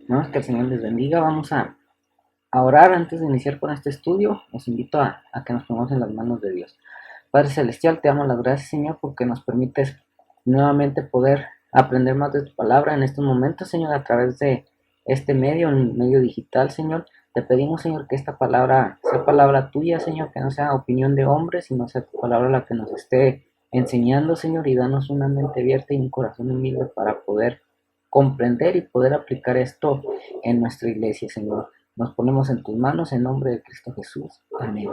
¿no? Que el Señor les bendiga. Vamos a orar antes de iniciar con este estudio. Los invito a que nos pongamos en las manos de Dios. Padre Celestial, te damos las gracias, Señor, porque nos permites nuevamente poder aprender más de tu palabra en estos momentos, Señor, a través de este medio, un medio digital, Señor. Te pedimos, Señor, que esta palabra sea palabra tuya, Señor, que no sea opinión de hombres, sino sea tu palabra la que nos esté enseñando, Señor, y danos una mente abierta y un corazón humilde para poder comprender y poder aplicar esto en nuestra iglesia, Señor. Nos ponemos en tus manos en nombre de Cristo Jesús. Amén.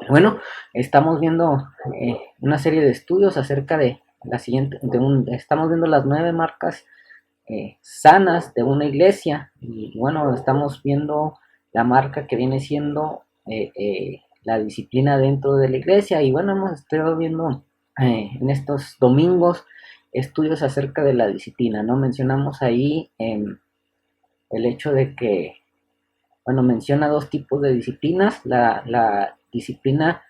Bueno, estamos viendo una serie de estudios acerca de la siguiente, estamos viendo las 9 marcas sanas de una iglesia y bueno, estamos viendo la marca que viene siendo la disciplina dentro de la iglesia y bueno, hemos estado viendo en estos domingos estudios acerca de la disciplina, ¿no? Mencionamos ahí el hecho de que, bueno, menciona dos tipos de disciplinas, la disciplina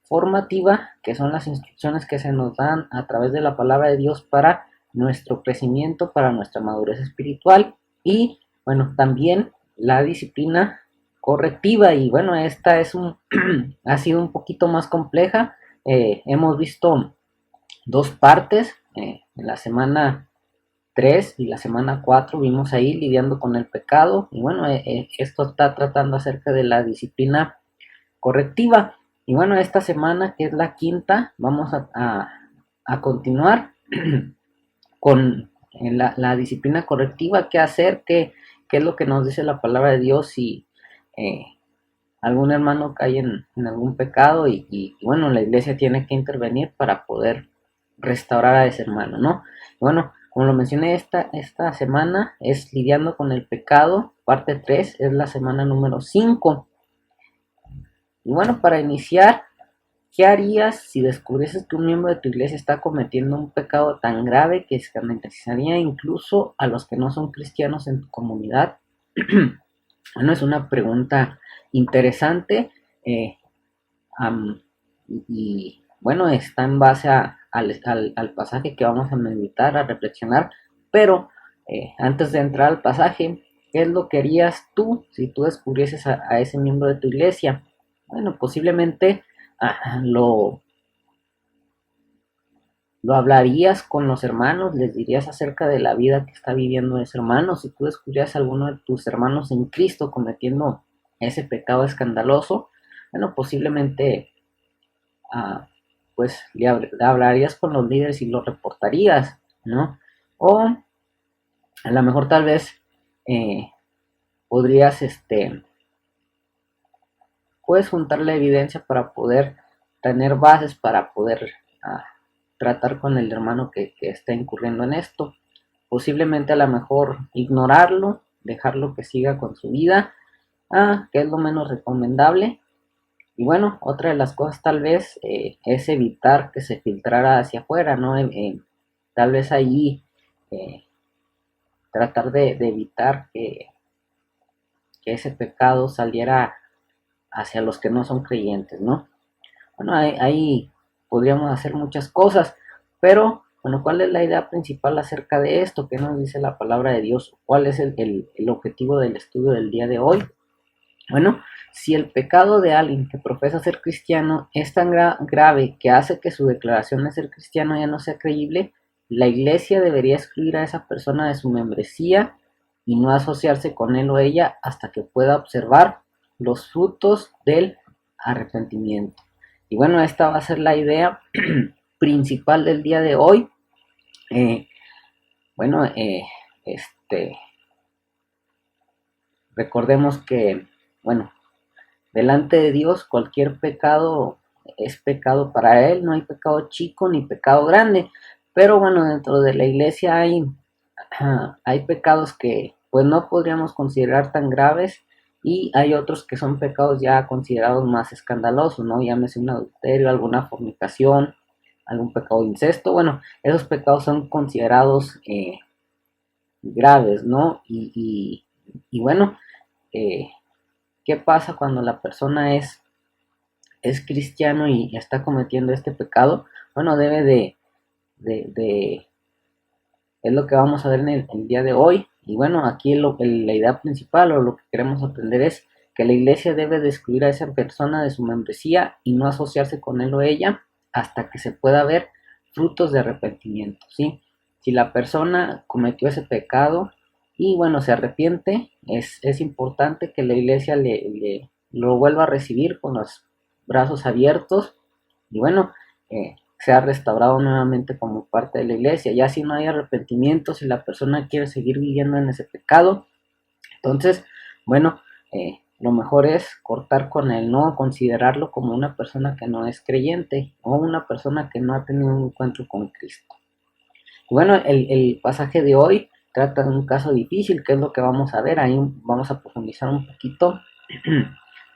formativa, que son las instrucciones que se nos dan a través de la palabra de Dios para nuestro crecimiento, para nuestra madurez espiritual, y bueno, también la disciplina correctiva, y bueno, esta es ha sido un poquito más compleja. Hemos visto dos partes, en la semana 3 y la semana 4 vimos ahí lidiando con el pecado, y bueno, esto está tratando acerca de la disciplina correctiva. Y bueno, esta semana, que es la quinta, vamos a continuar con la disciplina correctiva, qué hacer, qué es lo que nos dice la palabra de Dios si eh, algún hermano cae en algún pecado y bueno, la iglesia tiene que intervenir para poder restaurar a ese hermano, ¿no? Y bueno, como lo mencioné, esta semana es lidiando con el pecado, parte 3 es la semana número 5. Y bueno, para iniciar, ¿qué harías si descubrieses que un miembro de tu iglesia está cometiendo un pecado tan grave que escandalizaría incluso a los que no son cristianos en tu comunidad? Bueno, es una pregunta interesante um, bueno, está en base al pasaje que vamos a meditar, a reflexionar, pero antes de entrar al pasaje, ¿qué es lo que harías tú si tú descubrieses a ese miembro de tu iglesia? Bueno, posiblemente ah, lo hablarías con los hermanos, les dirías acerca de la vida que está viviendo ese hermano. Si tú descubrieras a alguno de tus hermanos en Cristo cometiendo ese pecado escandaloso, bueno, posiblemente ah, pues le hablarías con los líderes y lo reportarías, ¿no? O a lo mejor tal vez eh, podrías, puedes juntar la evidencia para poder tener bases para poder ah, tratar con el hermano que está incurriendo en esto. Posiblemente a lo mejor ignorarlo, dejarlo que siga con su vida, que es lo menos recomendable. Y bueno, otra de las cosas tal vez es evitar que se filtrara hacia afuera, ¿no? Tal vez ahí eh, tratar de evitar que ese pecado saliera hacia los que no son creyentes, ¿no? Bueno, ahí podríamos hacer muchas cosas, pero bueno, ¿cuál es la idea principal acerca de esto? ¿Qué nos dice la palabra de Dios? ¿Cuál es el objetivo del estudio del día de hoy? Bueno, si el pecado de alguien que profesa ser cristiano es tan grave que hace que su declaración de ser cristiano ya no sea creíble, la iglesia debería excluir a esa persona de su membresía y no asociarse con él o ella hasta que pueda observar los frutos del arrepentimiento. Y bueno, esta va a ser la idea principal del día de hoy. Eh, bueno, este, recordemos que, bueno, delante de Dios cualquier pecado es pecado para Él, no hay pecado chico ni pecado grande, pero bueno, dentro de la iglesia hay pecados que pues no podríamos considerar tan graves y hay otros que son pecados ya considerados más escandalosos, ¿no? Llámese un adulterio, alguna fornicación, algún pecado de incesto, bueno, esos pecados son considerados graves, ¿no? Y bueno, eh, ¿qué pasa cuando la persona es cristiano y está cometiendo este pecado? Bueno, debe de es lo que vamos a ver en el día de hoy. Y bueno, aquí la idea principal o lo que queremos aprender es que la iglesia debe de excluir a esa persona de su membresía y no asociarse con él o ella hasta que se pueda ver frutos de arrepentimiento, ¿sí? Si la persona cometió ese pecado y bueno, se arrepiente, es importante que la iglesia lo vuelva a recibir con los brazos abiertos y bueno, sea restaurado nuevamente como parte de la iglesia. Ya si no hay arrepentimiento, si la persona quiere seguir viviendo en ese pecado, entonces, bueno, lo mejor es cortar con él, no considerarlo como una persona que no es creyente o una persona que no ha tenido un encuentro con Cristo. Y bueno, el pasaje de hoy trata de un caso difícil, que es lo que vamos a ver, ahí vamos a profundizar un poquito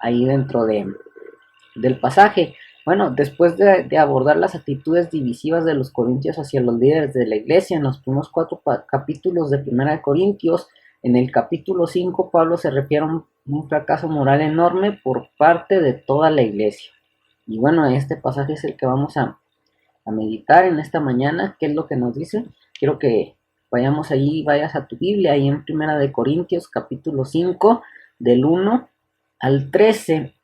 ahí dentro del pasaje. Bueno, después de abordar las actitudes divisivas de los corintios hacia los líderes de la iglesia en los primeros 4 capítulos de Primera de Corintios, en el capítulo 5 Pablo se refiere a un fracaso moral enorme por parte de toda la iglesia. Y bueno, este pasaje es el que vamos a meditar en esta mañana. ¿Qué es lo que nos dice? Quiero que vayamos allí, vayas a tu Biblia, ahí en Primera de Corintios, capítulo 5, del 1 al 13.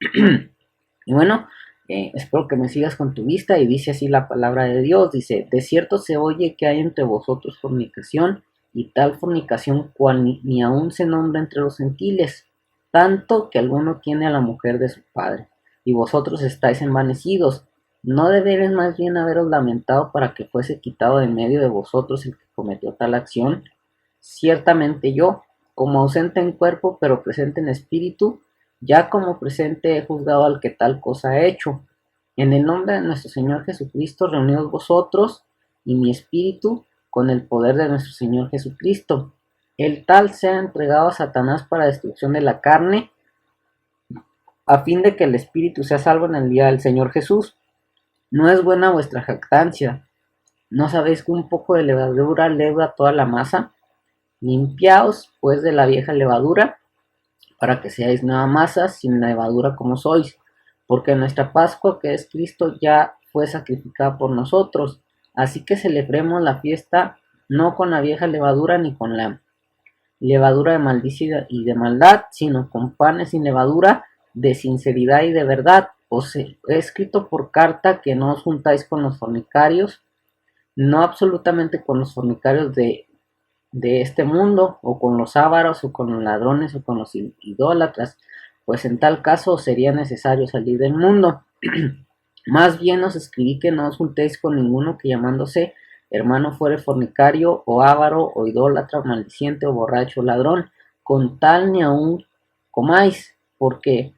Y bueno, espero que me sigas con tu vista y dice así la palabra de Dios. Dice, de cierto se oye que hay entre vosotros fornicación y tal fornicación cual ni aún se nombra entre los gentiles, tanto que alguno tiene a la mujer de su padre, y vosotros estáis envanecidos. ¿No deberéis más bien haberos lamentado para que fuese quitado de medio de vosotros el que cometió tal acción? Ciertamente yo, como ausente en cuerpo, pero presente en espíritu, ya como presente he juzgado al que tal cosa ha hecho. En el nombre de nuestro Señor Jesucristo, reunidos vosotros y mi espíritu con el poder de nuestro Señor Jesucristo. El tal sea entregado a Satanás para destrucción de la carne, a fin de que el espíritu sea salvo en el día del Señor Jesús. No es buena vuestra jactancia. ¿No sabéis que un poco de levadura leuda toda la masa? Limpiaos, pues, de la vieja levadura, para que seáis nueva masa, sin levadura como sois. Porque nuestra Pascua, que es Cristo, ya fue sacrificada por nosotros. Así que celebremos la fiesta no con la vieja levadura ni con la levadura de maldición y de maldad, sino con panes sin levadura, de sinceridad y de verdad. Os he escrito por carta que no os juntáis con los fornicarios, no absolutamente con los fornicarios de este mundo, o con los ávaros, o con los ladrones, o con los idólatras, pues en tal caso sería necesario salir del mundo. Más bien os escribí que no os juntéis con ninguno que llamándose hermano fuere fornicario, o avaro, o idólatra, o maldiciente, o borracho, o ladrón, con tal ni aun comáis, porque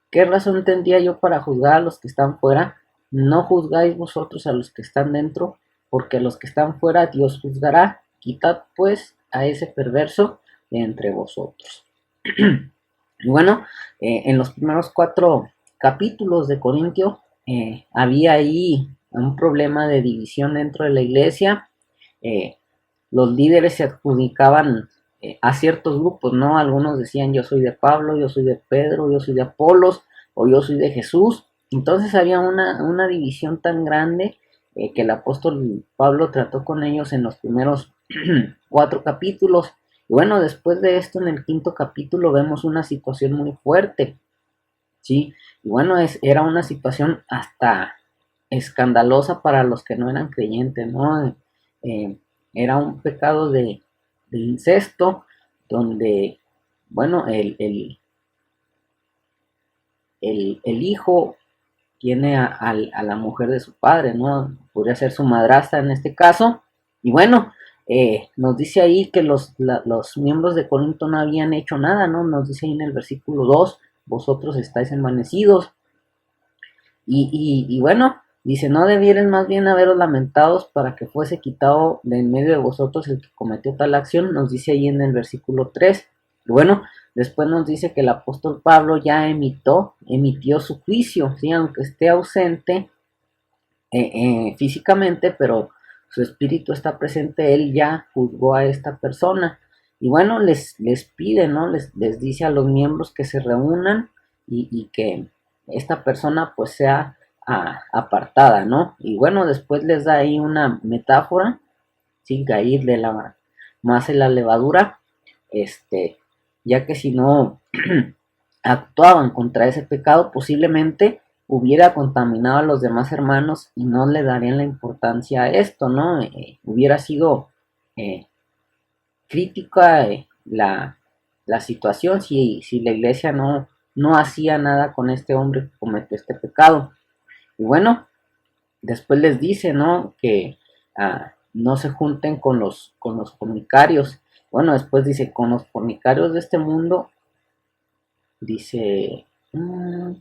¿qué razón tendría yo para juzgar a los que están fuera? No juzgáis vosotros a los que están dentro, porque a los que están fuera Dios juzgará. Quitad pues a ese perverso de entre vosotros. Y bueno, en los primeros 4 capítulos de Corintio había ahí un problema de división dentro de la iglesia. Los líderes se adjudicaban a ciertos grupos, ¿no? Algunos decían yo soy de Pablo, yo soy de Pedro, yo soy de Apolos o yo soy de Jesús. Entonces había una división tan grande que el apóstol Pablo trató con ellos en los primeros 4 capítulos. Y bueno, después de esto, en el 5.º capítulo vemos una situación muy fuerte, ¿sí? Y bueno, era una situación hasta escandalosa para los que no eran creyentes, ¿no? Era un pecado de incesto, donde, bueno, el hijo tiene a la mujer de su padre, ¿no? Podría ser su madrastra en este caso. Y bueno, nos dice ahí que los miembros de Corinto no habían hecho nada, ¿no? Nos dice ahí en el versículo 2, vosotros estáis envanecidos. Y bueno, dice, no debieran más bien haberos lamentados para que fuese quitado de en medio de vosotros el que cometió tal acción, nos dice ahí en el versículo 3. Y bueno, después nos dice que el apóstol Pablo ya emitió su juicio, ¿sí? Aunque esté ausente físicamente, pero su espíritu está presente, él ya juzgó a esta persona. Y bueno, les pide, ¿no? Les dice a los miembros que se reúnan y que esta persona pues sea apartada, ¿no? Y bueno, después les da ahí una metáfora, ¿sí? Ahí de la masa y la levadura, ya que si no actuaban contra ese pecado, posiblemente hubiera contaminado a los demás hermanos y no le darían la importancia a esto, ¿no? Hubiera sido eh, crítica la situación si la iglesia no hacía nada con este hombre que cometió este pecado. Y bueno, después les dice, ¿no? Que no se junten con los fornicarios. Bueno, después dice, con los fornicarios de este mundo, dice, no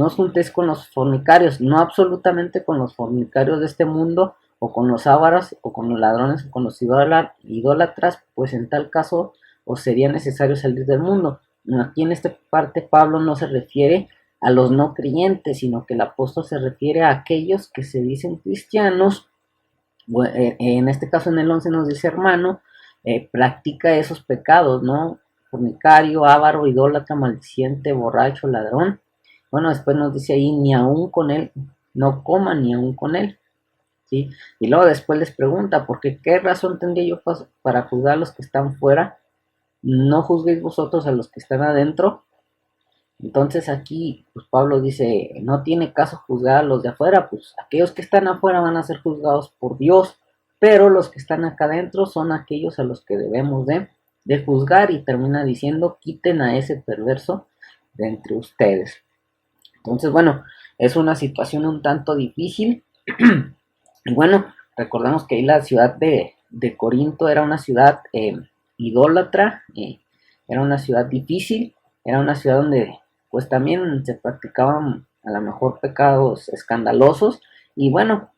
os juntéis con los fornicarios, no absolutamente con los fornicarios de este mundo, o con los ávaros, o con los ladrones, o con los idólatras, pues en tal caso os sería necesario salir del mundo. Aquí en esta parte Pablo no se refiere a los no creyentes, sino que el apóstol se refiere a aquellos que se dicen cristianos. En este caso en el 11 nos dice hermano, practica esos pecados, ¿no? Fornicario, avaro, idólatra, maldiciente, borracho, ladrón. Bueno, después nos dice ahí, ni aún con él, no coman ni aún con él, ¿sí? Y luego después les pregunta, porque qué razón tendría yo para juzgar a los que están fuera, no juzguéis vosotros a los que están adentro. Entonces aquí, pues Pablo dice, no tiene caso juzgar a los de afuera, pues aquellos que están afuera van a ser juzgados por Dios, pero los que están acá adentro son aquellos a los que debemos de juzgar, y termina diciendo, quiten a ese perverso de entre ustedes. Entonces, bueno, es una situación un tanto difícil. Y bueno, recordamos que ahí la ciudad de Corinto era una ciudad idólatra, era una ciudad difícil, era una ciudad donde pues también se practicaban a lo mejor pecados escandalosos. Y bueno,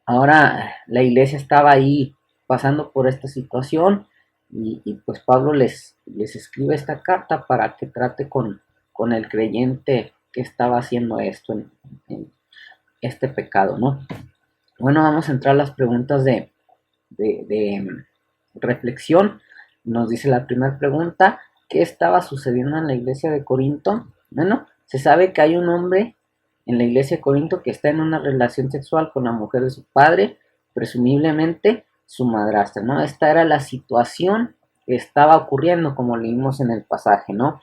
ahora la iglesia estaba ahí pasando por esta situación, y pues Pablo les escribe esta carta para que trate con el creyente que estaba haciendo esto en este pecado, ¿no? Bueno, vamos a entrar a las preguntas de reflexión. Nos dice la primera pregunta, ¿qué estaba sucediendo en la iglesia de Corinto? Bueno, se sabe que hay un hombre en la iglesia de Corinto que está en una relación sexual con la mujer de su padre, presumiblemente su madrastra, ¿no? Esta era la situación que estaba ocurriendo, como leímos en el pasaje, ¿no?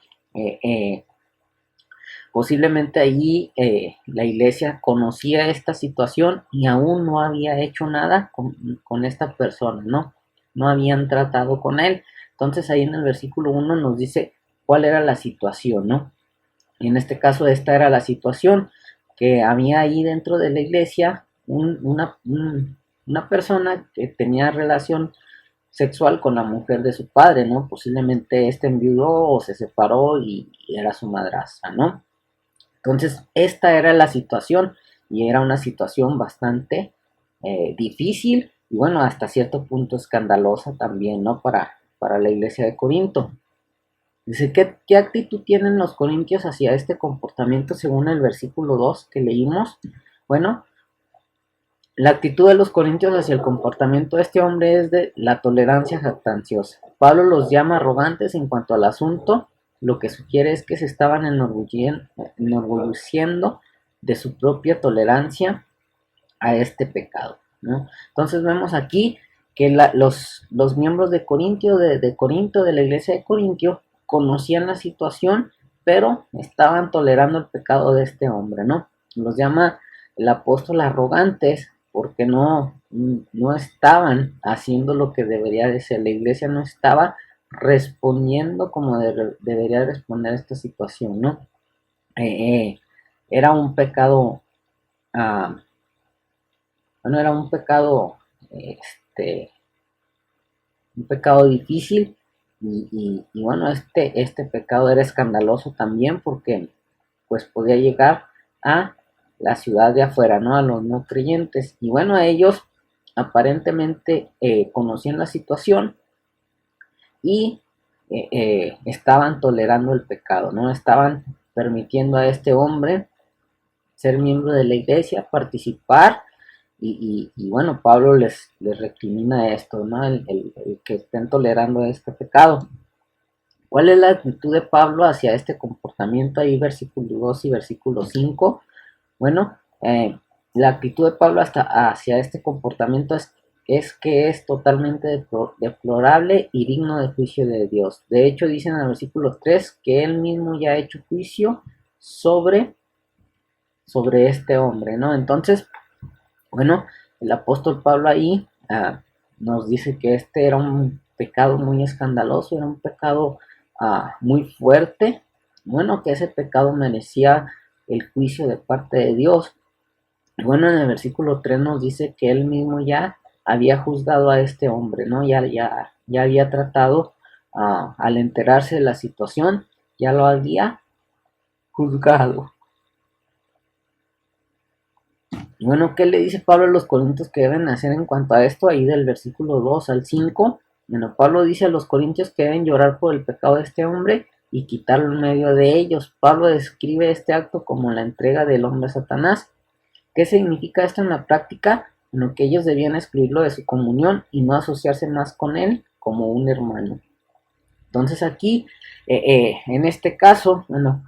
Posiblemente allí la iglesia conocía esta situación y aún no había hecho nada con esta persona, ¿no? No habían tratado con él. Entonces ahí en el versículo 1 nos dice cuál era la situación, ¿no? Y en este caso esta era la situación, que había ahí dentro de la iglesia una persona que tenía relación sexual con la mujer de su padre, ¿no? Posiblemente este enviudó o se separó y era su madrastra, ¿no? Entonces, esta era la situación, y era una situación bastante difícil y bueno, hasta cierto punto escandalosa también, ¿no? Para la iglesia de Corinto. Dice, ¿qué actitud tienen los corintios hacia este comportamiento según el versículo 2 que leímos? Bueno, la actitud de los corintios hacia el comportamiento de este hombre es de la tolerancia jactanciosa. Pablo los llama arrogantes en cuanto al asunto, lo que sugiere es que se estaban enorgulleciendo de su propia tolerancia a este pecado, ¿no? Entonces vemos aquí que los miembros de Corinto, de la iglesia de Corintio, conocían la situación, pero estaban tolerando el pecado de este hombre, ¿no? Los llama el apóstol arrogantes porque no estaban haciendo lo que debería de ser. La iglesia no estaba respondiendo como debería responder a esta situación, ¿no? Era un pecado, uh, bueno, era un pecado difícil, y bueno, este pecado era escandaloso también porque pues podía llegar a la ciudad de afuera, ¿no? A los no creyentes. Y bueno, ellos aparentemente conocían la situación y estaban tolerando el pecado, ¿no? Estaban permitiendo a este hombre ser miembro de la iglesia, participar, y bueno, Pablo les recrimina esto, ¿no? El que estén tolerando este pecado. ¿Cuál es la actitud de Pablo hacia este comportamiento? Ahí versículo 2 y versículo 5. Bueno, la actitud de Pablo hacia este comportamiento es es que es totalmente deplorable y digno de juicio de Dios. De hecho, dice en el versículo 3 que él mismo ya ha hecho juicio sobre, sobre este hombre, ¿no? Entonces, bueno, el apóstol Pablo ahí nos dice que este era un pecado muy escandaloso, era un pecado muy fuerte, bueno, que ese pecado merecía el juicio de parte de Dios. Bueno, en el versículo 3 nos dice que él mismo ya había juzgado a este hombre, ¿no? Ya había tratado, al enterarse de la situación, ya lo había juzgado. Bueno, ¿qué le dice Pablo a los corintios que deben hacer en cuanto a esto? Ahí del versículo 2 al 5. Bueno, Pablo dice a los corintios que deben llorar por el pecado de este hombre y quitarlo en medio de ellos. Pablo describe este acto como la entrega del hombre a Satanás. ¿Qué significa esto en la práctica? Bueno, que ellos debían excluirlo de su comunión y no asociarse más con él como un hermano. Entonces aquí, en este caso, bueno,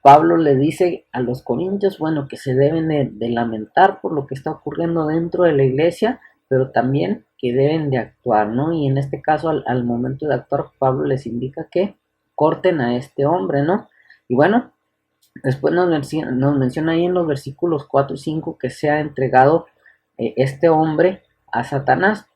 Pablo le dice a los corintios, bueno, que se deben de lamentar por lo que está ocurriendo dentro de la iglesia, pero también que deben de actuar, ¿no? Y en este caso, al momento de actuar, Pablo les indica que corten a este hombre, ¿no? Y bueno, después nos menciona ahí en los versículos 4 y 5 que se ha entregado este hombre a Satanás.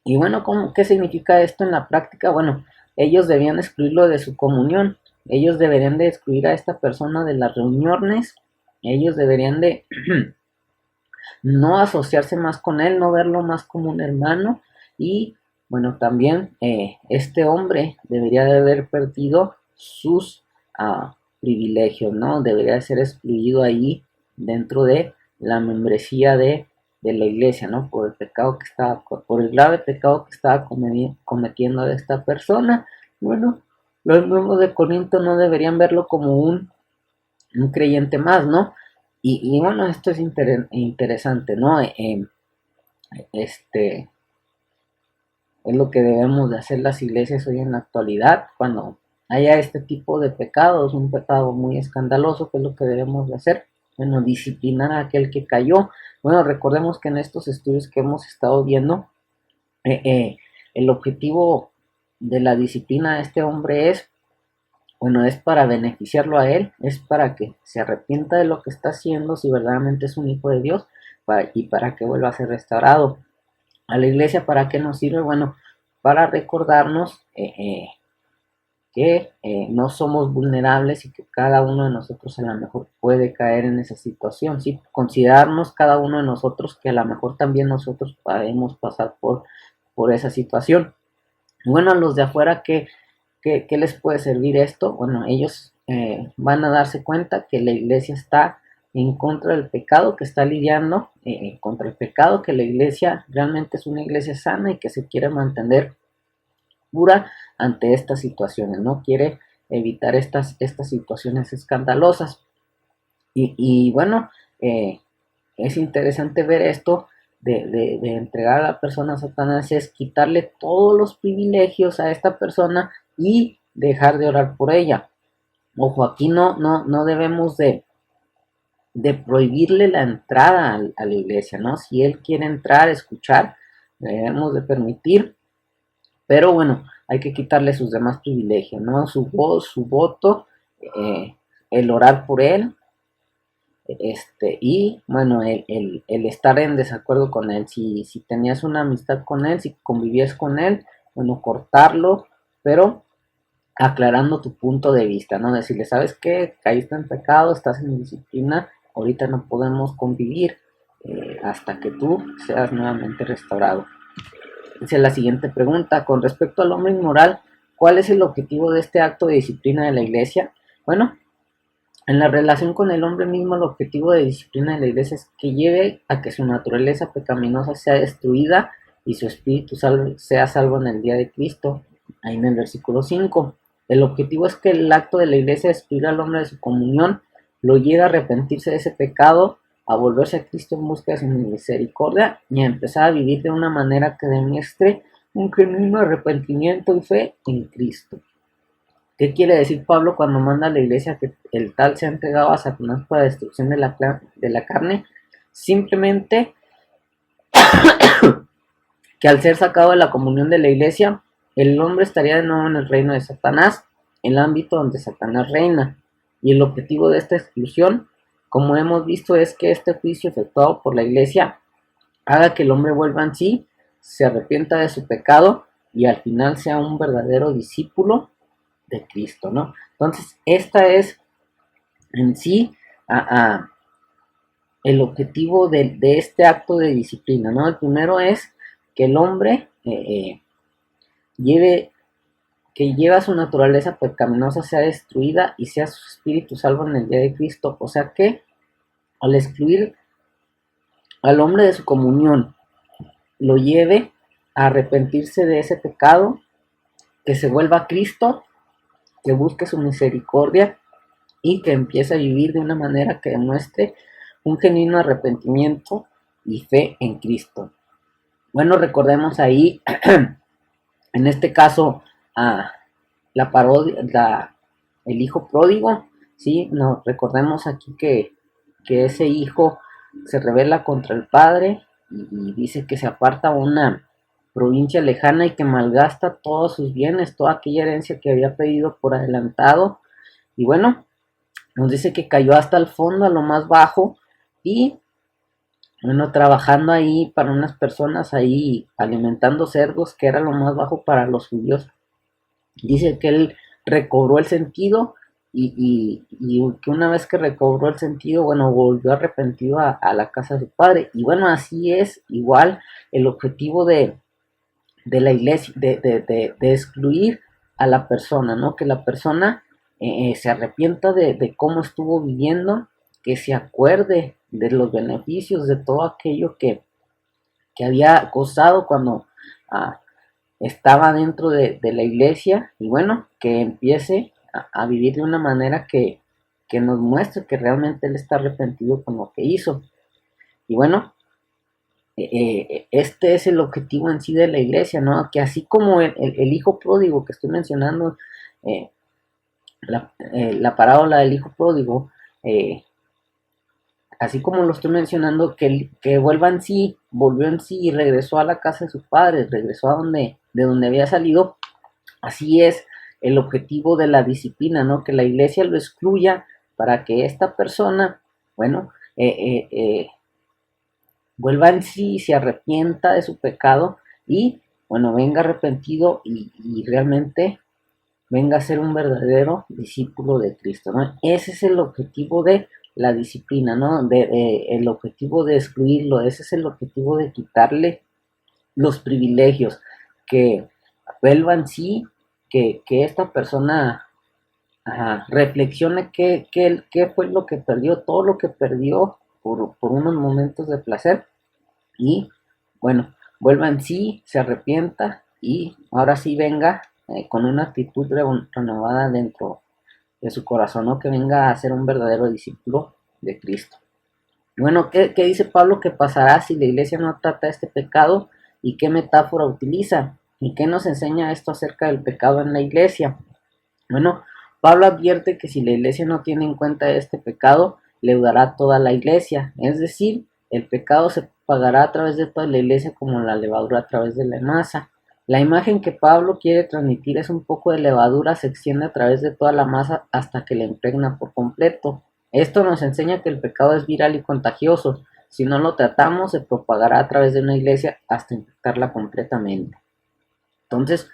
Y bueno, ¿qué significa esto en la práctica? Bueno, ellos debían excluirlo de su comunión, ellos deberían de excluir a esta persona de las reuniones, ellos deberían de no asociarse más con él, no verlo más como un hermano y bueno, también este hombre debería de haber perdido sus privilegios, ¿no? Debería de ser excluido ahí dentro de la membresía de la iglesia, ¿no? Por el pecado que estaba, por el grave pecado que estaba cometiendo esta persona. Bueno, los miembros de Corinto no deberían verlo como un creyente más, ¿no? Y bueno, esto es interesante, ¿no? Este es lo que debemos de hacer las iglesias hoy en la actualidad, cuando haya este tipo de pecados, un pecado muy escandaloso, ¿qué es lo que debemos de hacer? Bueno, disciplinar a aquel que cayó. Bueno, recordemos que en estos estudios que hemos estado viendo, el objetivo de la disciplina de este hombre es, bueno, es para beneficiarlo a él, es para que se arrepienta de lo que está haciendo, si verdaderamente es un hijo de Dios, y para que vuelva a ser restaurado. A la iglesia, ¿para qué nos sirve? Bueno, para recordarnos que no somos vulnerables y que cada uno de nosotros a lo mejor puede caer en esa situación, ¿sí? Considerarnos cada uno de nosotros que a lo mejor también nosotros podemos pasar por esa situación. Bueno, a los de afuera, ¿qué les puede servir esto? Bueno, ellos van a darse cuenta que la iglesia está en contra del pecado, que está lidiando contra el pecado, que la iglesia realmente es una iglesia sana y que se quiere mantener pura ante estas situaciones, ¿no? Quiere evitar estas situaciones escandalosas. Y bueno, es interesante ver esto de entregar a la persona a Satanás, es quitarle todos los privilegios a esta persona y dejar de orar por ella. Ojo, aquí no debemos de prohibirle la entrada a la iglesia, ¿no? Si él quiere entrar, escuchar, le debemos de permitir, pero bueno, hay que quitarle sus demás privilegios, ¿no? Su voz, su voto, el orar por él, y bueno, el estar en desacuerdo con él, si tenías una amistad con él, si convivías con él, bueno, cortarlo, pero aclarando tu punto de vista, ¿no? Decirle, ¿sabes qué? Caíste en pecado, estás en disciplina, ahorita no podemos convivir hasta que tú seas nuevamente restaurado. Dice la siguiente pregunta, con respecto al hombre inmoral, ¿cuál es el objetivo de este acto de disciplina de la iglesia? Bueno, en la relación con el hombre mismo, el objetivo de disciplina de la iglesia es que lleve a que su naturaleza pecaminosa sea destruida y su espíritu sea salvo en el día de Cristo. Ahí en el versículo 5. El objetivo es que el acto de la iglesia de excluir al hombre de su comunión lo lleve a arrepentirse de ese pecado, a volverse a Cristo en busca de su misericordia y a empezar a vivir de una manera que demuestre un genuino arrepentimiento y fe en Cristo. ¿Qué quiere decir Pablo cuando manda a la iglesia que el tal se ha entregado a Satanás para destrucción de la carne? Simplemente que al ser sacado de la comunión de la iglesia, el hombre estaría de nuevo en el reino de Satanás, el ámbito donde Satanás reina. Y el objetivo de esta exclusión, como hemos visto, es que este juicio efectuado por la iglesia haga que el hombre vuelva en sí, se arrepienta de su pecado y al final sea un verdadero discípulo de Cristo, ¿no? Entonces, esta es en sí el objetivo de este acto de disciplina, ¿no? El primero es que el hombre lleva su naturaleza pecaminosa, sea destruida y sea su espíritu salvo en el día de Cristo. O sea que al excluir al hombre de su comunión, lo lleve a arrepentirse de ese pecado, que se vuelva a Cristo, que busque su misericordia y que empiece a vivir de una manera que demuestre un genuino arrepentimiento y fe en Cristo. Bueno, recordemos ahí, en este caso, la parodia, el hijo pródigo, ¿sí? No, recordemos aquí que ese hijo se rebela contra el padre y dice que se aparta a una provincia lejana y que malgasta todos sus bienes, toda aquella herencia que había pedido por adelantado. Y bueno, nos dice que cayó hasta el fondo, a lo más bajo, y bueno, trabajando ahí para unas personas ahí, alimentando cerdos, que era lo más bajo para los judíos. Dice que él recobró el sentido y que una vez que recobró el sentido, bueno, volvió arrepentido a la casa de su padre. Y bueno, así es igual el objetivo de la iglesia, de excluir a la persona, ¿no? Que la persona se arrepienta de cómo estuvo viviendo, que se acuerde de los beneficios, de todo aquello que había gozado cuando estaba dentro de la iglesia, y bueno, que empiece a vivir de una manera que nos muestre que realmente él está arrepentido con lo que hizo. Y bueno, este es el objetivo en sí de la iglesia, ¿no? Que así como el hijo pródigo que estoy mencionando, la parábola del hijo pródigo, así como lo estoy mencionando, que vuelva en sí, volvió en sí y regresó a la casa de sus padres, regresó de donde había salido. Así es el objetivo de la disciplina, ¿no? Que la iglesia lo excluya para que esta persona, bueno, vuelva en sí, se arrepienta de su pecado y, bueno, venga arrepentido y realmente venga a ser un verdadero discípulo de Cristo, ¿no? Ese es el objetivo de la disciplina, ¿no? El objetivo de excluirlo, ese es el objetivo de quitarle los privilegios, que vuelva en sí, que esta persona reflexione qué fue lo que perdió, todo lo que perdió por unos momentos de placer, y bueno, vuelva en sí, se arrepienta y ahora sí venga con una actitud renovada dentro de su corazón, ¿no? Que venga a ser un verdadero discípulo de Cristo. Bueno, ¿qué dice Pablo que pasará si la iglesia no trata este pecado? ¿Y qué metáfora utiliza? ¿Y qué nos enseña esto acerca del pecado en la iglesia? Bueno, Pablo advierte que si la iglesia no tiene en cuenta este pecado, leudará toda la iglesia, es decir, el pecado se pagará a través de toda la iglesia como la levadura a través de la masa. La imagen que Pablo quiere transmitir es un poco de levadura se extiende a través de toda la masa hasta que la impregna por completo. Esto nos enseña que el pecado es viral y contagioso. Si no lo tratamos, se propagará a través de una iglesia hasta infectarla completamente. Entonces,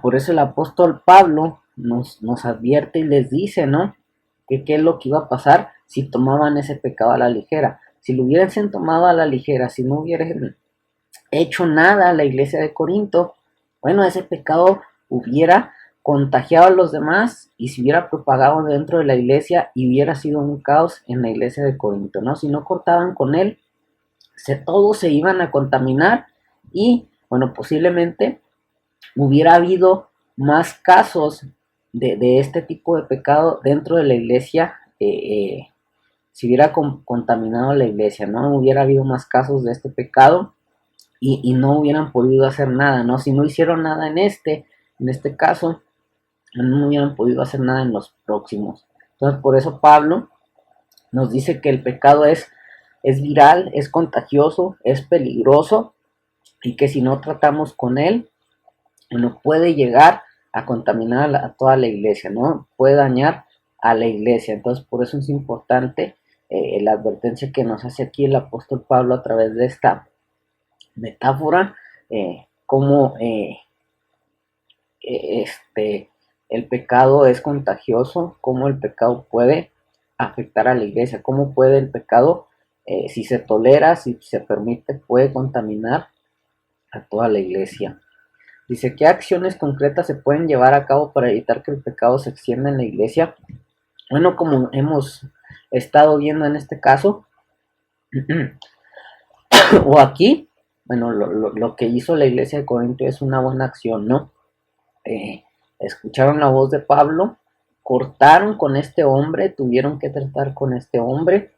por eso el apóstol Pablo nos advierte y les dice, ¿no? Que qué es lo que iba a pasar si tomaban ese pecado a la ligera. Si lo hubiesen tomado a la ligera, si no hubieran hecho nada a la iglesia de Corinto, bueno, ese pecado hubiera contagiado a los demás y se hubiera propagado dentro de la iglesia y hubiera sido un caos en la iglesia de Corinto, ¿no? Si no cortaban con él, todos se iban a contaminar y, bueno, posiblemente hubiera habido más casos de este tipo de pecado dentro de la iglesia, si hubiera contaminado la iglesia, ¿no? Hubiera habido más casos de este pecado y no hubieran podido hacer nada, ¿no? Si no hicieron nada en este caso, no hubieran podido hacer nada en los próximos. Entonces, por eso Pablo nos dice que el pecado es viral, es contagioso, es peligroso y que si no tratamos con él, no puede llegar a contaminar a toda la iglesia, ¿no? Puede dañar a la iglesia. Entonces, por eso es importante la advertencia que nos hace aquí el apóstol Pablo a través de esta metáfora, cómo el pecado es contagioso, cómo el pecado puede afectar a la iglesia, cómo puede el pecado, si se tolera, si se permite, puede contaminar a toda la iglesia. Dice, ¿qué acciones concretas se pueden llevar a cabo para evitar que el pecado se extienda en la iglesia? Bueno, como hemos estado viendo en este caso, o aquí, bueno, lo que hizo la iglesia de Corinto es una buena acción, ¿no? Escucharon la voz de Pablo, cortaron con este hombre, tuvieron que tratar con este hombre.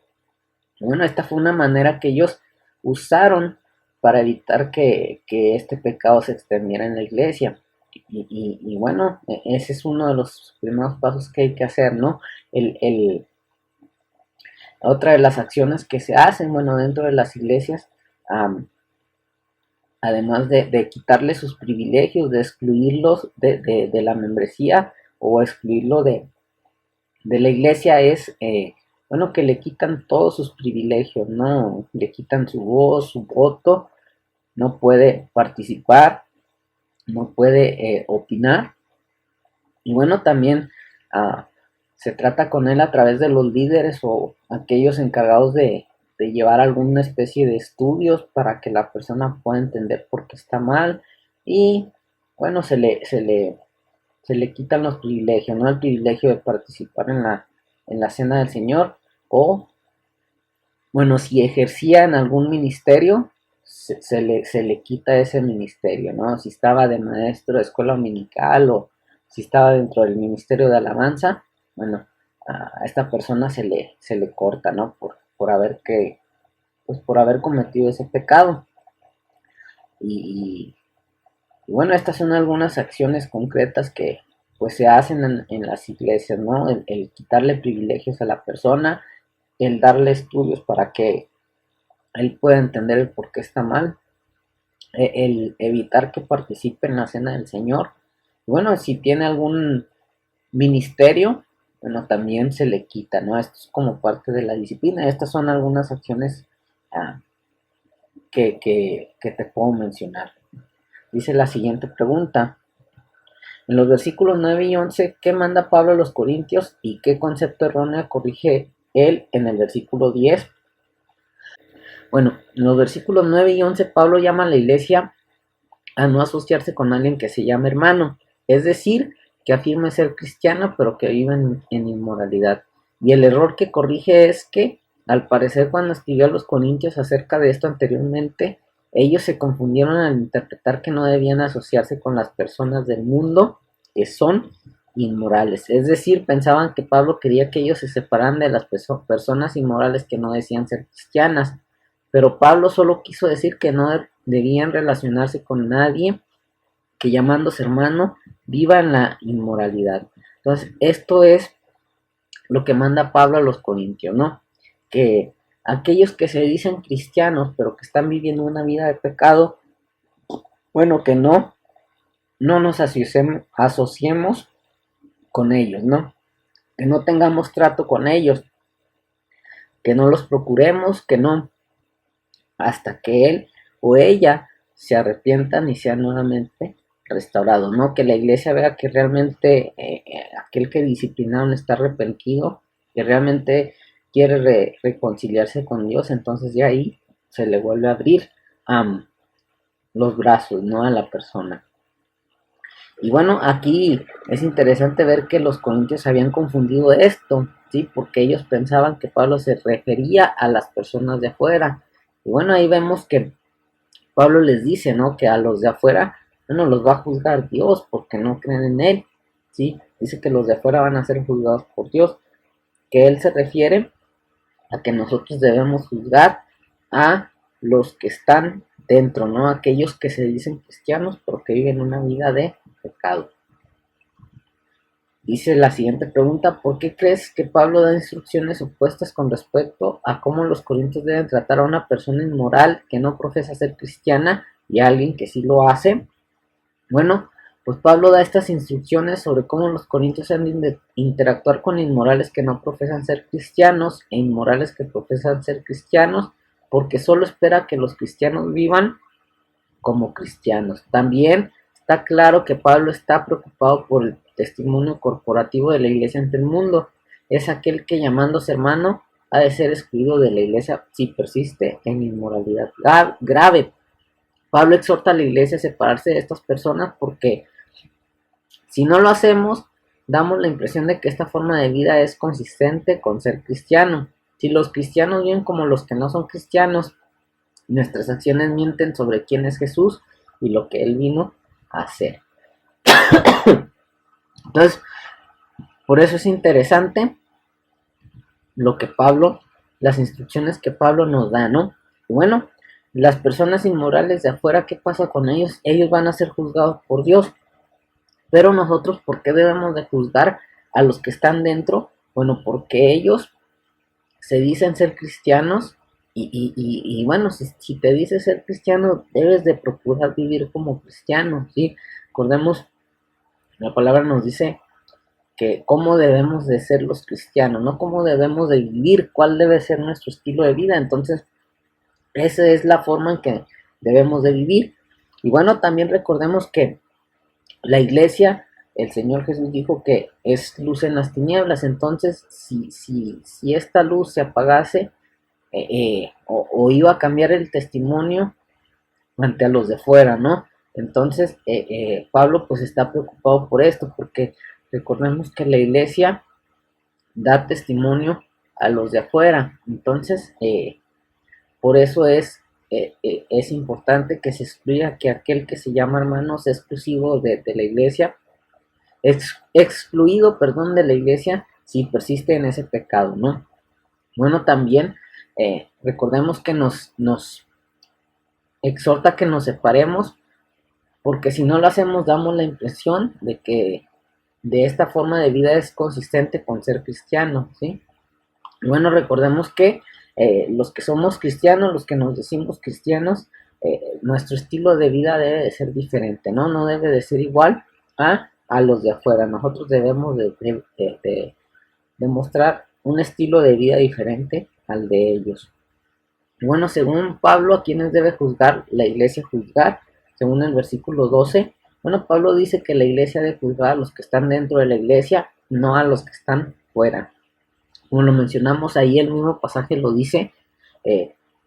Bueno, esta fue una manera que ellos usaron para evitar que este pecado se extendiera en la iglesia. Y bueno, ese es uno de los primeros pasos que hay que hacer, ¿no? Otra de las acciones que se hacen, bueno, dentro de las iglesias, además de quitarle sus privilegios, de excluirlos de la membresía o excluirlo de la iglesia, es, bueno, que le quitan todos sus privilegios, ¿no? Le quitan su voz, su voto, no puede participar, no puede opinar. Y bueno, también se trata con él a través de los líderes o aquellos encargados de llevar alguna especie de estudios para que la persona pueda entender por qué está mal. Y bueno, se le quitan los privilegios, ¿no? El privilegio de participar en la cena del Señor, o bueno, si ejercía en algún ministerio, se le quita ese ministerio, ¿no? Si estaba de maestro de escuela dominical o si estaba dentro del ministerio de alabanza, bueno, a esta persona se le corta, ¿no? Por haber pues por haber cometido ese pecado. Y, y bueno, estas son algunas acciones concretas que pues se hacen en las iglesias, ¿no? El quitarle privilegios a la persona, el darle estudios para que él pueda entender el por qué está mal, el evitar que participe en la cena del Señor. Y bueno, si tiene algún ministerio, bueno, también se le quita, ¿no? Esto es como parte de la disciplina. Estas son algunas acciones ah, que te puedo mencionar. Dice la siguiente pregunta. En los versículos 9 y 11, ¿qué manda Pablo a los corintios y qué concepto erróneo corrige él en el versículo 10? Bueno, en los versículos 9 y 11 Pablo llama a la iglesia a no asociarse con alguien que se llame hermano, es decir, que afirme ser cristiano pero que vive en inmoralidad. Y el error que corrige es que, al parecer, cuando escribió a los corintios acerca de esto anteriormente, ellos se confundieron al interpretar que no debían asociarse con las personas del mundo que son inmorales. Es decir, pensaban que Pablo quería que ellos se separaran de las personas inmorales que no decían ser cristianas. Pero Pablo solo quiso decir que no debían relacionarse con nadie que, llamándose hermano, viva en la inmoralidad. Entonces, esto es lo que manda Pablo a los corintios, ¿no? Que aquellos que se dicen cristianos, pero que están viviendo una vida de pecado, bueno, que no nos asociemos con ellos, ¿no? Que no tengamos trato con ellos, que no los procuremos, que no, hasta que él o ella se arrepientan y sean nuevamente restaurados, ¿no? Que la iglesia vea que realmente aquel que disciplinaron está arrepentido, que realmente quiere reconciliarse con Dios, entonces ya ahí se le vuelve a abrir los brazos, ¿no? A la persona. Y bueno, aquí es interesante ver que los corintios habían confundido esto, ¿sí? Porque ellos pensaban que Pablo se refería a las personas de afuera. Y bueno, ahí vemos que Pablo les dice, ¿no? Que a los de afuera, bueno, los va a juzgar Dios porque no creen en él, ¿sí? Dice que los de afuera van a ser juzgados por Dios, que él se refiere a que nosotros debemos juzgar a los que están dentro, ¿no? Aquellos que se dicen cristianos pero que viven una vida de pecado. Dice la siguiente pregunta, ¿por qué crees que Pablo da instrucciones opuestas con respecto a cómo los corintios deben tratar a una persona inmoral que no profesa ser cristiana y alguien que sí lo hace. Bueno, pues Pablo da estas instrucciones sobre cómo los corintios han de interactuar con inmorales que no profesan ser cristianos e inmorales que profesan ser cristianos, porque solo espera que los cristianos vivan como cristianos. También está claro que Pablo está preocupado por el testimonio corporativo de la iglesia ante el mundo. Es aquel que, llamándose hermano, ha de ser excluido de la iglesia si persiste en inmoralidad grave. Pablo exhorta a la iglesia a separarse de estas personas porque si no lo hacemos, damos la impresión de que esta forma de vida es consistente con ser cristiano. Si los cristianos viven como los que no son cristianos, nuestras acciones mienten sobre quién es Jesús y lo que Él vino a hacer. Entonces, por eso es interesante las instrucciones que Pablo nos da, ¿no? Y bueno, las personas inmorales de afuera, ¿qué pasa con ellos? Ellos van a ser juzgados por Dios. Pero nosotros, ¿por qué debemos de juzgar a los que están dentro? Bueno, porque ellos se dicen ser cristianos y bueno, si te dices ser cristiano, debes de procurar vivir como cristiano, ¿sí? Recordemos, la palabra nos dice que cómo debemos de ser los cristianos, no cómo debemos de vivir, cuál debe ser nuestro estilo de vida. Entonces, esa es la forma en que debemos de vivir. Y bueno, también recordemos que la iglesia, el Señor Jesús dijo que es luz en las tinieblas. Entonces, si esta luz se apagase, o iba a cambiar el testimonio ante a los de fuera, ¿no? Entonces, Pablo pues está preocupado por esto, porque recordemos que la iglesia da testimonio a los de afuera. Entonces, por eso es importante que se excluya que aquel que se llama hermano sea exclusivo de la iglesia, excluido, perdón, de la iglesia si persiste en ese pecado, ¿no? Bueno, también recordemos que nos exhorta que nos separemos, porque si no lo hacemos damos la impresión de que de esta forma de vida es consistente con ser cristiano, ¿sí? Y bueno, recordemos que los que somos cristianos, los que nos decimos cristianos, nuestro estilo de vida debe de ser diferente, ¿no? No debe de ser igual a los de afuera. Nosotros debemos de mostrar un estilo de vida diferente al de ellos. Y bueno, según Pablo, ¿a quiénes debe juzgar la iglesia juzgar? Según el versículo 12, bueno, Pablo dice que la iglesia debe juzgar a los que están dentro de la iglesia, no a los que están fuera. Como lo mencionamos ahí, el mismo pasaje lo dice,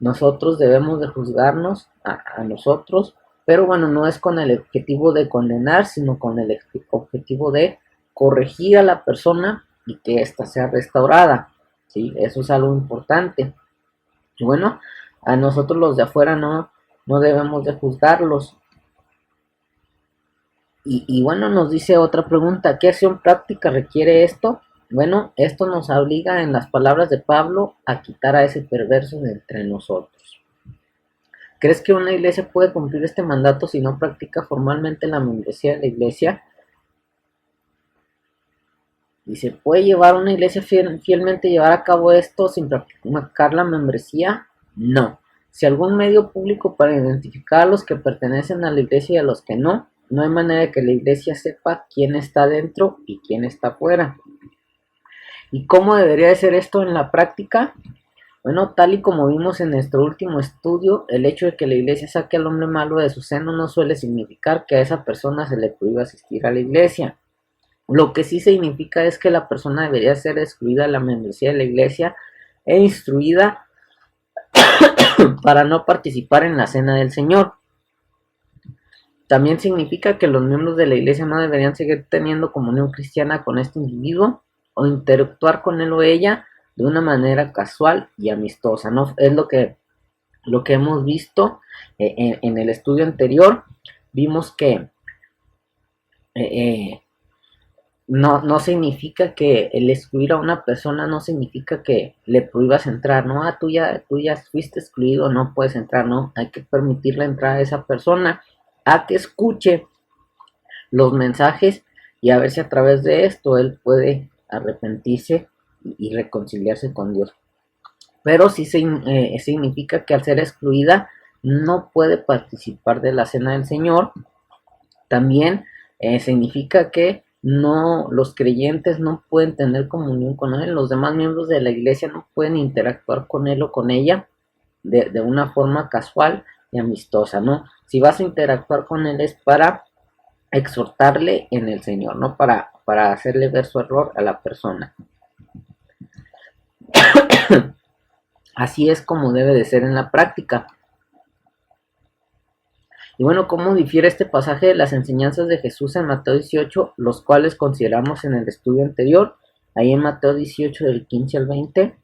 nosotros debemos de juzgarnos a nosotros, pero bueno, no es con el objetivo de condenar, sino con el objetivo de corregir a la persona y que ésta sea restaurada, ¿sí? Eso es algo importante. Y bueno, a nosotros los de afuera no debemos de juzgarlos. Y bueno, nos dice otra pregunta, ¿qué acción práctica requiere esto? Bueno, esto nos obliga, en las palabras de Pablo, a quitar a ese perverso de entre nosotros. ¿Crees que una iglesia puede cumplir este mandato si no practica formalmente la membresía de la iglesia? ¿Y se puede llevar una iglesia fielmente llevar a cabo esto sin practicar la membresía? No. Si algún medio público para identificar a los que pertenecen a la iglesia y a los que no hay manera de que la iglesia sepa quién está dentro y quién está fuera. ¿Y cómo debería de ser esto en la práctica? Bueno, tal y como vimos en nuestro último estudio, el hecho de que la iglesia saque al hombre malo de su seno no suele significar que a esa persona se le prohíba asistir a la iglesia. Lo que sí significa es que la persona debería ser excluida de la membresía de la iglesia e instruida para no participar en la cena del Señor. También significa que los miembros de la iglesia no deberían seguir teniendo comunión cristiana con este individuo o interactuar con él o ella de una manera casual y amistosa, ¿no? Es lo que hemos visto en el estudio anterior. Vimos que no significa que el excluir a una persona no significa que le prohíbas entrar, ¿no? Tú ya fuiste excluido, no puedes entrar, ¿no? Hay que permitirle entrar a esa persona a que escuche los mensajes y a ver si a través de esto él puede arrepentirse y reconciliarse con Dios. Pero sí significa que al ser excluida no puede participar de la cena del Señor. También significa que no, los creyentes no pueden tener comunión con él, los demás miembros de la iglesia no pueden interactuar con él o con ella de una forma casual y amistosa, ¿no? Si vas a interactuar con él es para exhortarle en el Señor, no para hacerle ver su error a la persona. Así es como debe de ser en la práctica. Y bueno, ¿cómo difiere este pasaje de las enseñanzas de Jesús en Mateo 18, los cuales consideramos en el estudio anterior, ahí en Mateo 18 del 15 al 20?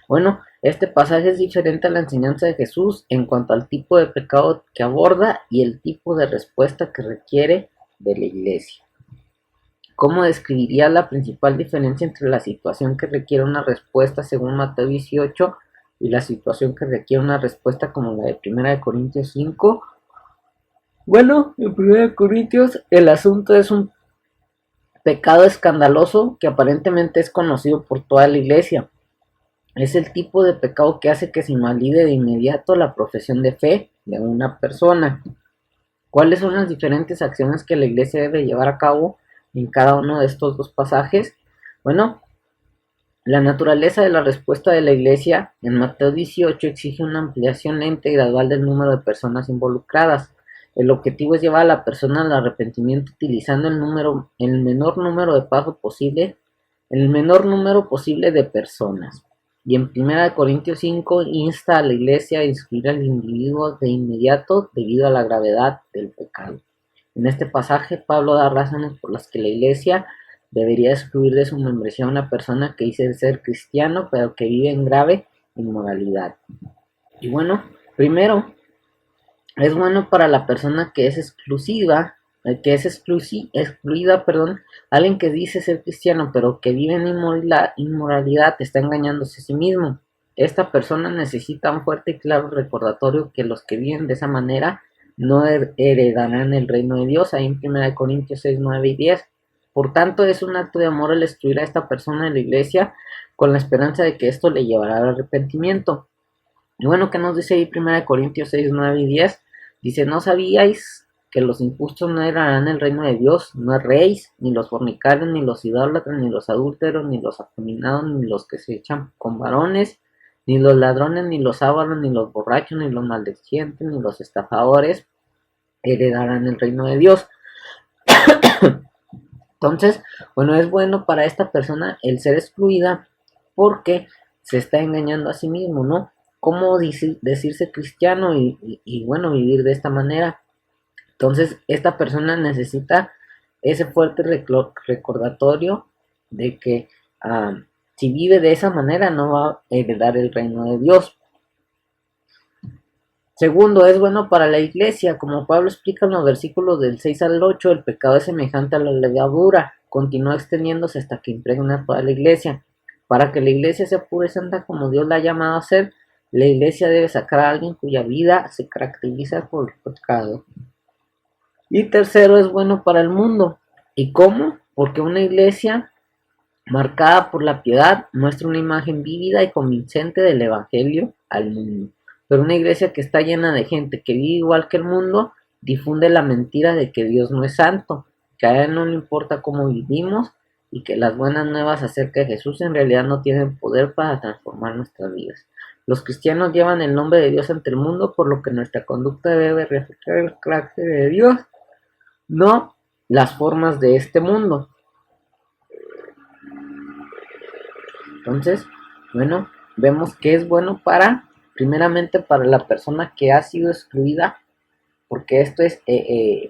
Bueno, este pasaje es diferente a la enseñanza de Jesús en cuanto al tipo de pecado que aborda y el tipo de respuesta que requiere de la iglesia. ¿Cómo describiría la principal diferencia entre la situación que requiere una respuesta según Mateo 18 y la situación que requiere una respuesta como la de 1 Corintios 5? Bueno, en 1 Corintios el asunto es un pecado escandaloso que aparentemente es conocido por toda la iglesia. Es el tipo de pecado que hace que se invalide de inmediato la profesión de fe de una persona. ¿Cuáles son las diferentes acciones que la iglesia debe llevar a cabo en cada uno de estos dos pasajes? Bueno, la naturaleza de la respuesta de la iglesia en Mateo 18 exige una ampliación lenta y gradual del número de personas involucradas. El objetivo es llevar a la persona al arrepentimiento utilizando el menor número de pasos posible, el menor número posible de personas. Y en 1 Corintios 5 insta a la iglesia a instruir al individuo de inmediato debido a la gravedad del pecado. En este pasaje Pablo da razones por las que la iglesia debería excluir de su membresía a una persona que dice ser cristiano pero que vive en grave inmoralidad. Y bueno, primero, es bueno para la persona que es excluida, alguien que dice ser cristiano pero que vive en inmoralidad está engañándose a sí mismo. Esta persona necesita un fuerte y claro recordatorio que los que viven de esa manera no heredarán el reino de Dios, ahí en 1 Corintios 6, 9 y 10. Por tanto, es un acto de amor el excluir a esta persona de la iglesia con la esperanza de que esto le llevará al arrepentimiento. Y bueno, ¿qué nos dice ahí 1 Corintios 6, 9 y 10? Dice, ¿no sabíais que los injustos no heredarán el reino de Dios? No erréis, ni los fornicarios, ni los idólatras, ni los adúlteros, ni los afeminados, ni los que se echan con varones, ni los ladrones, ni los ávaros, ni los borrachos, ni los maldicientes, ni los estafadores heredarán el reino de Dios. Entonces, bueno, es bueno para esta persona el ser excluida porque se está engañando a sí mismo, ¿no? ¿Cómo decirse cristiano y bueno, vivir de esta manera? Entonces, esta persona necesita ese fuerte recordatorio de que si vive de esa manera no va a heredar el reino de Dios. Segundo, es bueno para la iglesia. Como Pablo explica en los versículos del 6 al 8, el pecado es semejante a la levadura. Continúa extendiéndose hasta que impregna toda la iglesia. Para que la iglesia sea pura y santa como Dios la ha llamado a ser, la iglesia debe sacar a alguien cuya vida se caracteriza por el pecado. Y tercero, es bueno para el mundo. ¿Y cómo? Porque una iglesia marcada por la piedad muestra una imagen vívida y convincente del evangelio al mundo. Pero una iglesia que está llena de gente que vive igual que el mundo difunde la mentira de que Dios no es santo, que a Él no le importa cómo vivimos y que las buenas nuevas acerca de Jesús en realidad no tienen poder para transformar nuestras vidas. Los cristianos llevan el nombre de Dios ante el mundo, por lo que nuestra conducta debe reflejar el carácter de Dios, no las formas de este mundo. Entonces, bueno, vemos que es bueno primeramente para la persona que ha sido excluida, porque esto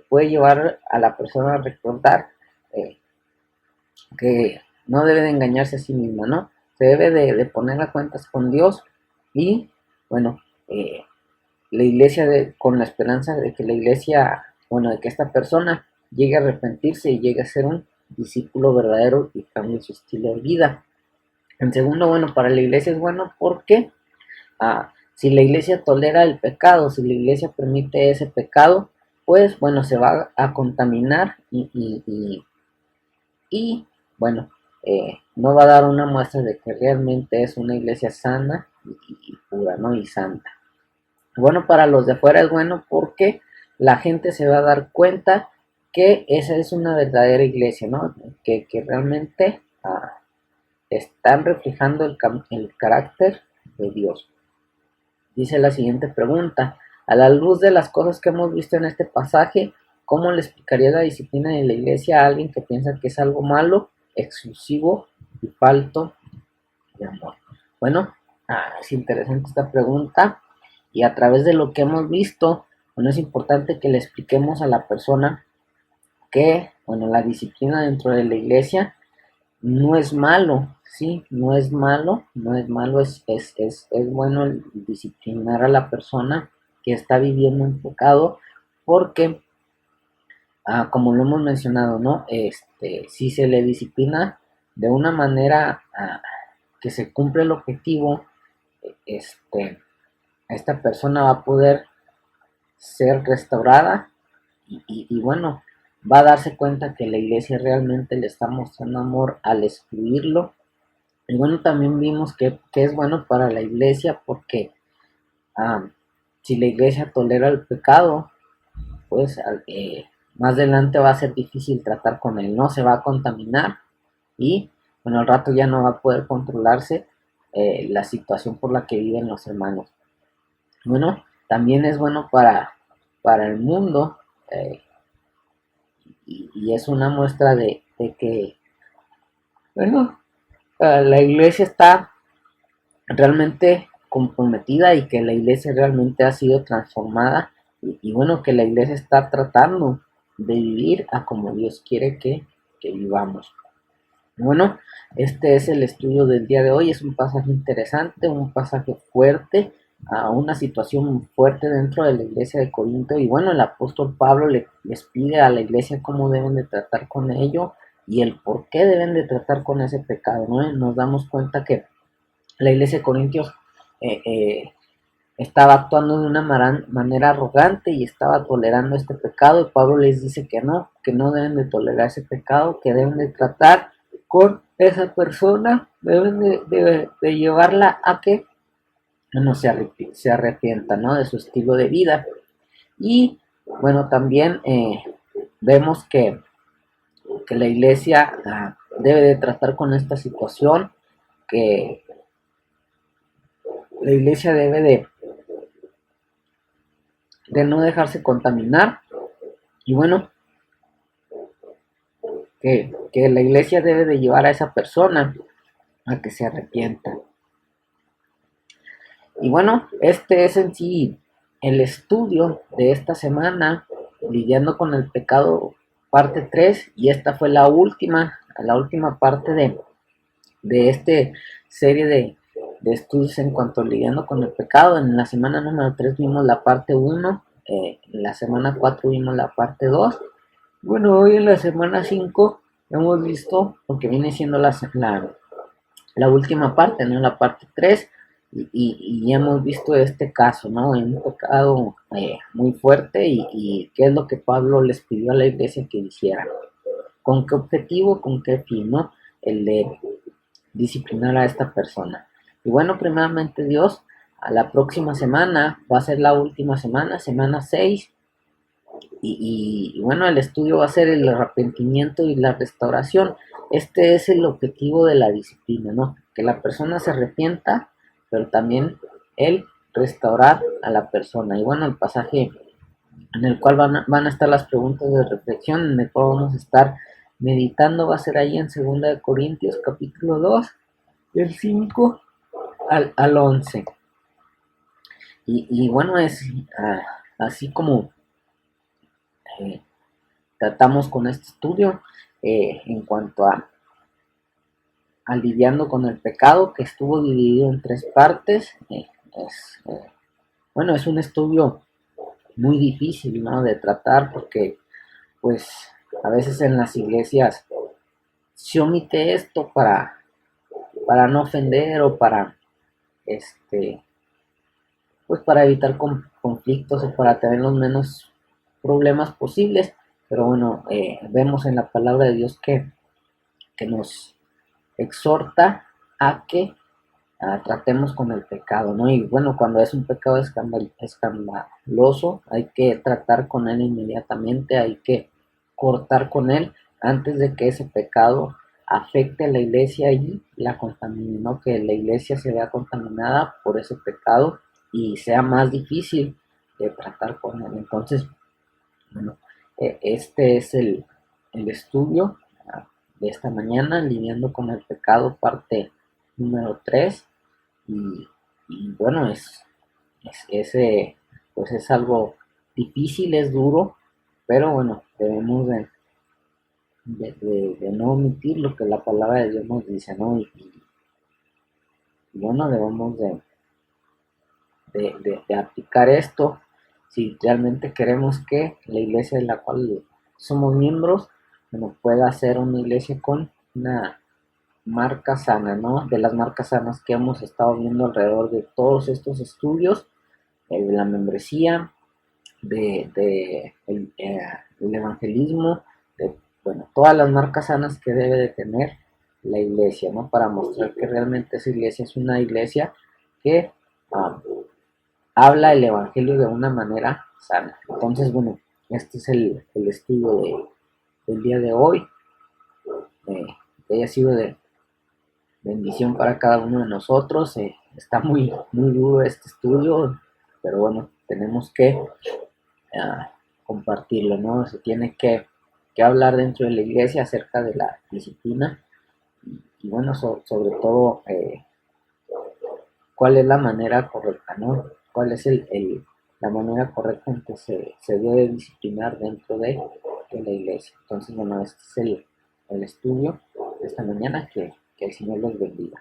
puede llevar a la persona a recordar que no debe de engañarse a sí misma, ¿no? Se debe de poner a cuentas con Dios y, bueno, la iglesia con la esperanza de que la iglesia, bueno, de que esta persona llegue a arrepentirse y llegue a ser un discípulo verdadero y cambie su estilo de vida. En segundo, bueno, para la iglesia es bueno porque si la iglesia tolera el pecado, si la iglesia permite ese pecado, pues bueno, se va a contaminar y bueno, no va a dar una muestra de que realmente es una iglesia sana y pura, ¿no? Y santa. Bueno, para los de afuera es bueno porque la gente se va a dar cuenta que esa es una verdadera iglesia, ¿no? Que realmente están reflejando el carácter de Dios. Dice la siguiente pregunta: a la luz de las cosas que hemos visto en este pasaje, ¿cómo le explicaría la disciplina de la iglesia a alguien que piensa que es algo malo, exclusivo y falto de amor? Bueno, es interesante esta pregunta, y a través de lo que hemos visto, bueno, es importante que le expliquemos a la persona que, bueno, la disciplina dentro de la iglesia no es malo, sí, no es malo, no es malo, es bueno disciplinar a la persona que está viviendo un pecado, porque, como lo hemos mencionado, ¿no? Si se le disciplina de una manera que se cumple el objetivo, esta persona va a poder ser restaurada y bueno, va a darse cuenta que la iglesia realmente le está mostrando amor al excluirlo. Y bueno, también vimos que es bueno para la iglesia porque ah, si la iglesia tolera el pecado, pues más adelante va a ser difícil tratar con él, no se va a contaminar y bueno, al rato ya no va a poder controlarse la situación por la que viven los hermanos. Bueno, también es bueno para el mundo, eh, y es una muestra de que, bueno, la iglesia está realmente comprometida y que la iglesia realmente ha sido transformada y bueno, que la iglesia está tratando de vivir a como Dios quiere que vivamos. Bueno, este es el estudio del día de hoy. Es un pasaje interesante, un pasaje fuerte, a una situación fuerte dentro de la iglesia de Corinto. Y bueno, el apóstol Pablo les pide a la iglesia cómo deben de tratar con ello y el por qué deben de tratar con ese pecado, ¿no? Nos damos cuenta que la iglesia de Corintios eh, eh, estaba actuando de una manera arrogante y estaba tolerando este pecado, y Pablo les dice que no deben de tolerar ese pecado, que deben de tratar con esa persona, deben de llevarla a que no se arrepienta, ¿no? De su estilo de vida. Y bueno, también vemos que la iglesia debe de tratar con esta situación, que la iglesia debe de no dejarse contaminar, y bueno, que la iglesia debe de llevar a esa persona a que se arrepienta. Y bueno, este es en sí el estudio de esta semana, lidiando con el pecado, parte 3, y esta fue la última parte de esta serie de estudios en cuanto a lidiando con el pecado. En la semana número 3 vimos la parte 1, en la semana 4 vimos la parte 2. Bueno, hoy en la semana 5 hemos visto, porque viene siendo la última parte, ¿no? La parte 3, y hemos visto este caso, ¿no? Un pecado muy fuerte, y qué es lo que Pablo les pidió a la iglesia que hiciera. ¿Con qué objetivo, con qué fin, ¿no? El de disciplinar a esta persona. Y bueno, primeramente Dios, a la próxima semana va a ser la última semana, semana 6, y bueno, el estudio va a ser el arrepentimiento y la restauración. Este es el objetivo de la disciplina, ¿no? Que la persona se arrepienta, pero también el restaurar a la persona. Y bueno, el pasaje en el cual van a estar las preguntas de reflexión, en el cual vamos a estar meditando, va a ser ahí en 2 Corintios capítulo 2, del 5 al 11. Y bueno, es así como eh, tratamos con este estudio en cuanto a lidiando con el pecado, que estuvo dividido en 3 partes. Bueno, es un estudio muy difícil, ¿no? De tratar, porque pues a veces en las iglesias se omite esto para no ofender, o para pues para evitar conflictos, o para tener los menos problemas posibles. Pero bueno, vemos en la palabra de Dios que nos exhorta a que tratemos con el pecado, ¿no? Y bueno, cuando es un pecado escandaloso, hay que tratar con él inmediatamente, hay que cortar con él antes de que ese pecado afecte a la iglesia y la contamine, ¿no? Que la iglesia se vea contaminada por ese pecado y sea más difícil de tratar con él. Entonces, bueno, este es el estudio de esta mañana, lidiando con el pecado, parte número 3. Y, y bueno, pues es algo difícil, es duro, pero bueno, debemos de no omitir lo que la palabra de Dios nos dice, ¿no? Y bueno, debemos de aplicar esto si realmente queremos que la iglesia de la cual somos miembros, bueno, pueda ser una iglesia con una marca sana, ¿no? De las marcas sanas que hemos estado viendo alrededor de todos estos estudios, de la membresía, el evangelismo, de, bueno, todas las marcas sanas que debe de tener la iglesia, ¿no? Para mostrar que realmente esa iglesia es una iglesia que habla el evangelio de una manera sana. Entonces, bueno, este es el estudio del día de hoy. Que haya sido de bendición para cada uno de nosotros. Está muy duro este estudio, pero bueno, tenemos que compartirlo, ¿no? Se tiene que hablar dentro de la iglesia acerca de la disciplina y bueno, sobre todo, cuál es la manera correcta, ¿no? Cuál es la manera correcta en que se debe disciplinar dentro de la iglesia. Entonces, bueno, este es el estudio de esta mañana, que el Señor los bendiga.